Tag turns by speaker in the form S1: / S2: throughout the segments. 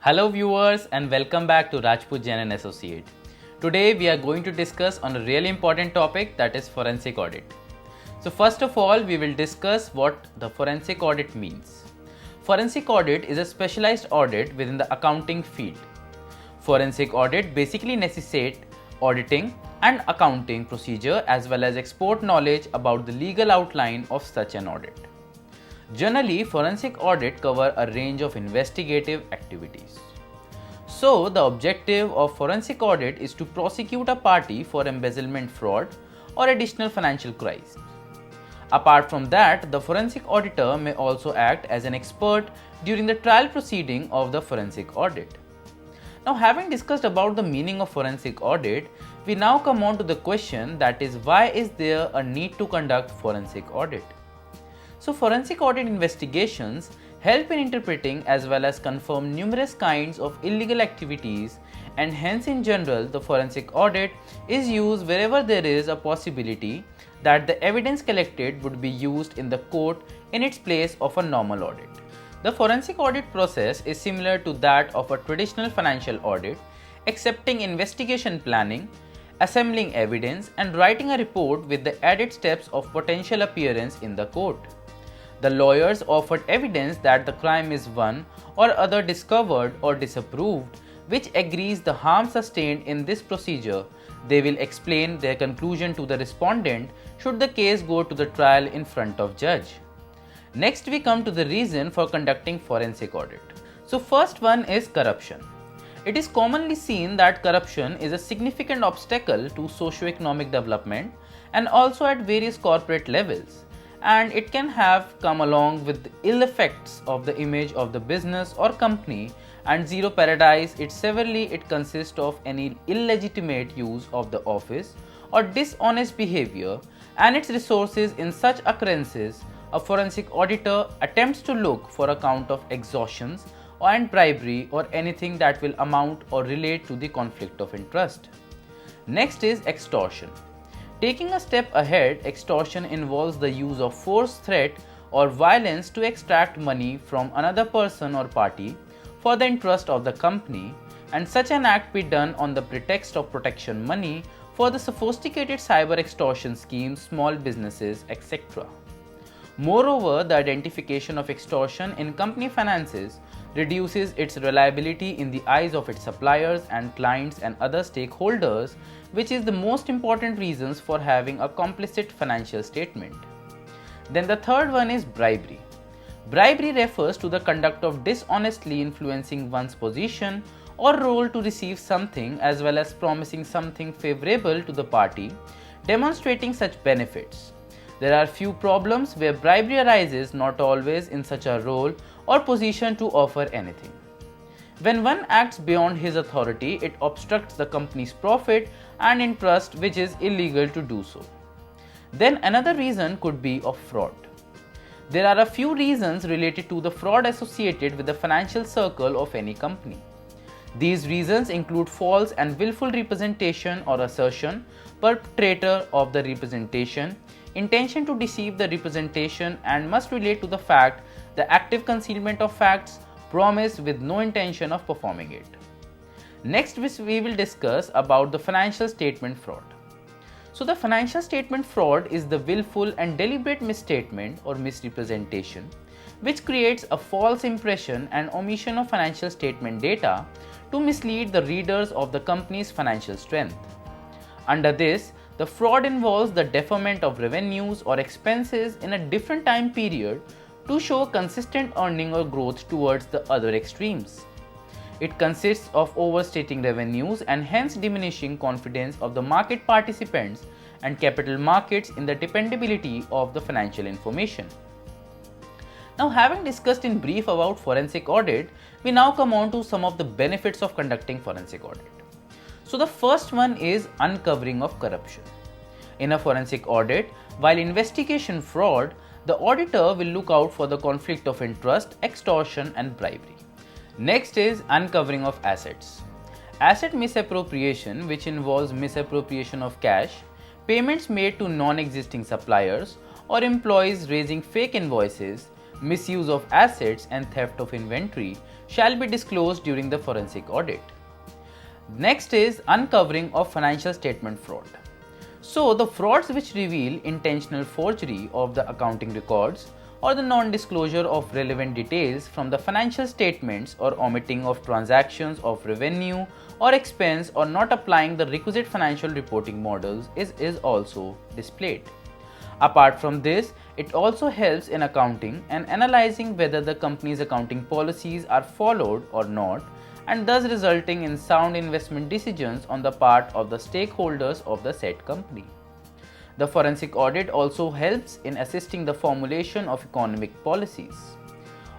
S1: Hello viewers and welcome back to Rajput Jain and Associate. Today we are going to discuss on a really important topic, that is forensic audit. So first of all, we will discuss what the forensic audit means. Forensic audit is a specialized audit within the accounting field. Forensic audit basically necessitates auditing and accounting procedure as well as expert knowledge about the legal outline of such an audit. Generally, forensic audit cover a range of investigative activities. So, the objective of forensic audit is to prosecute a party for embezzlement, fraud or additional financial crimes. Apart from that, the forensic auditor may also act as an expert during the trial proceeding of the forensic audit. Now, having discussed about the meaning of forensic audit, we now come on to the question, that is, why is there a need to conduct forensic audit? So, forensic audit investigations help in interpreting as well as confirm numerous kinds of illegal activities, and hence in general the forensic audit is used wherever there is a possibility that the evidence collected would be used in the court in its place of a normal audit. The forensic audit process is similar to that of a traditional financial audit, excepting investigation planning, assembling evidence and writing a report with the added steps of potential appearance in the court. The lawyers offered evidence that the crime is one or other discovered or disapproved, which agrees the harm sustained in this procedure. They will explain their conclusion to the respondent should the case go to the trial in front of judge. Next, we come to the reason for conducting forensic audit. So first one is corruption. It is commonly seen that corruption is a significant obstacle to socio-economic development and also at various corporate levels, and it can have come along with the ill effects of the image of the business or company. And zero paradise, it consists of any illegitimate use of the office or dishonest behavior and its resources. In such occurrences, a forensic auditor attempts to look for a count of extortions and bribery or anything that will amount or relate to the conflict of interest. Next is extortion. Taking a step ahead, extortion involves the use of force, threat or violence to extract money from another person or party for the interest of the company, and such an act be done on the pretext of protection money for the sophisticated cyber extortion schemes, small businesses, etc. Moreover, the identification of extortion in company finances reduces its reliability in the eyes of its suppliers and clients and other stakeholders, which is the most important reasons for having a complicit financial statement. Then the third one is bribery. Bribery refers to the conduct of dishonestly influencing one's position or role to receive something as well as promising something favorable to the party, demonstrating such benefits. There are few problems where bribery arises, not always in such a role or position to offer anything. When one acts beyond his authority, it obstructs the company's profit and interest, which is illegal to do so. Then another reason could be of fraud. There are a few reasons related to the fraud associated with the financial circle of any company. These reasons include false and willful representation or assertion, perpetrator of the representation, intention to deceive the representation, and must relate to the fact, the active concealment of facts, promise with no intention of performing it. Next, we will discuss about the financial statement fraud. So the financial statement fraud is the willful and deliberate misstatement or misrepresentation which creates a false impression and omission of financial statement data to mislead the readers of the company's financial strength. Under this, the fraud involves the deferment of revenues or expenses in a different time period to show consistent earning or growth towards the other extremes. It consists of overstating revenues and hence diminishing confidence of the market participants and capital markets in the dependability of the financial information. Now, having discussed in brief about forensic audit, we now come on to some of the benefits of conducting forensic audit. So the first one is uncovering of corruption. In a forensic audit, while investigation fraud, the auditor will look out for the conflict of interest, extortion and bribery. Next is uncovering of assets. Asset misappropriation, which involves misappropriation of cash, payments made to non-existing suppliers or employees raising fake invoices, misuse of assets and theft of inventory shall be disclosed during the forensic audit. Next is uncovering of financial statement fraud. So the frauds which reveal intentional forgery of the accounting records or the non-disclosure of relevant details from the financial statements or omitting of transactions of revenue or expense or not applying the requisite financial reporting models is also displayed. Apart from this, it also helps in accounting and analyzing whether the company's accounting policies are followed or not, and thus resulting in sound investment decisions on the part of the stakeholders of the said company. The forensic audit also helps in assisting the formulation of economic policies.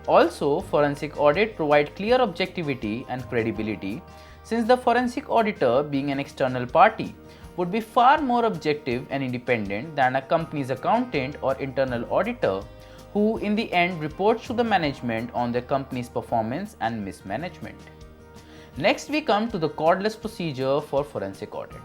S1: Also, forensic audit provide clear objectivity and credibility, since the forensic auditor, being an external party, would be far more objective and independent than a company's accountant or internal auditor, who in the end reports to the management on their company's performance and mismanagement. Next, we come to the cordless procedure for forensic audit.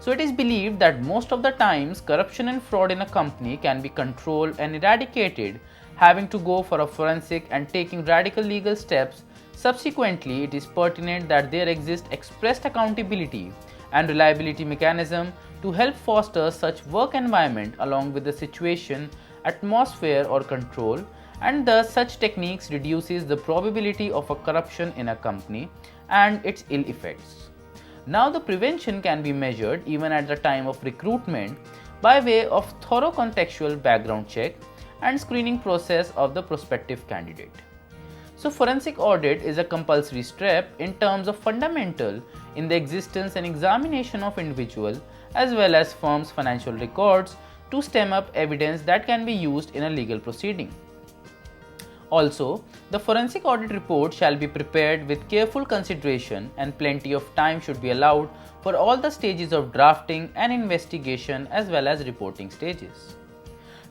S1: So it is believed that most of the times corruption and fraud in a company can be controlled and eradicated, having to go for a forensic and taking radical legal steps. Subsequently, it is pertinent that there exist expressed accountability and reliability mechanism to help foster such work environment along with the situation, atmosphere or control, and thus such techniques reduces the probability of a corruption in a company and its ill effects. Now the prevention can be measured even at the time of recruitment by way of thorough contextual background check and screening process of the prospective candidate. So forensic audit is a compulsory step in terms of fundamental in the existence and examination of individual as well as firm's financial records to stem up evidence that can be used in a legal proceeding. Also, the forensic audit report shall be prepared with careful consideration and plenty of time should be allowed for all the stages of drafting and investigation as well as reporting stages.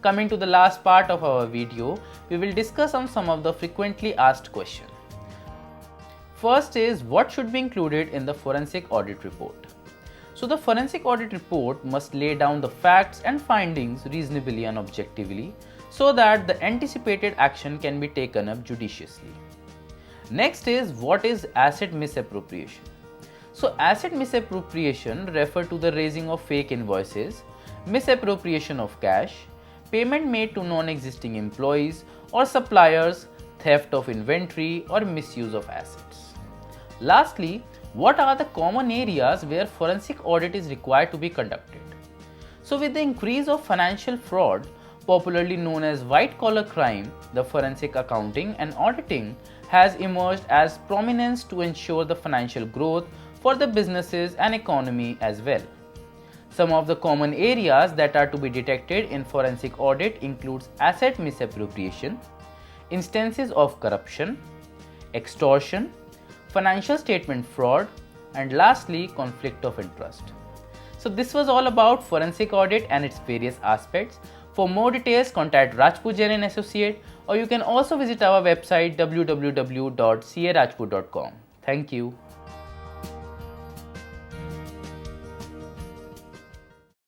S1: Coming to the last part of our video, we will discuss on some of the frequently asked questions. First is what should be included in the forensic audit report. So the forensic audit report must lay down the facts and findings reasonably and objectively so that the anticipated action can be taken up judiciously. Next is what is asset misappropriation. So asset misappropriation refer to the raising of fake invoices, misappropriation of cash, payment made to non-existing employees or suppliers, theft of inventory or misuse of assets. Lastly, what are the common areas where forensic audit is required to be conducted? So with the increase of financial fraud, popularly known as white-collar crime, the forensic accounting and auditing has emerged as prominence to ensure the financial growth for the businesses and economy as well. Some of the common areas that are to be detected in forensic audit includes asset misappropriation, instances of corruption, extortion, financial statement fraud, and lastly, conflict of interest. So this was all about forensic audit and its various aspects. For more details, contact Rajput Jain & Associate, or you can also visit our website www.carajput.com. Thank you.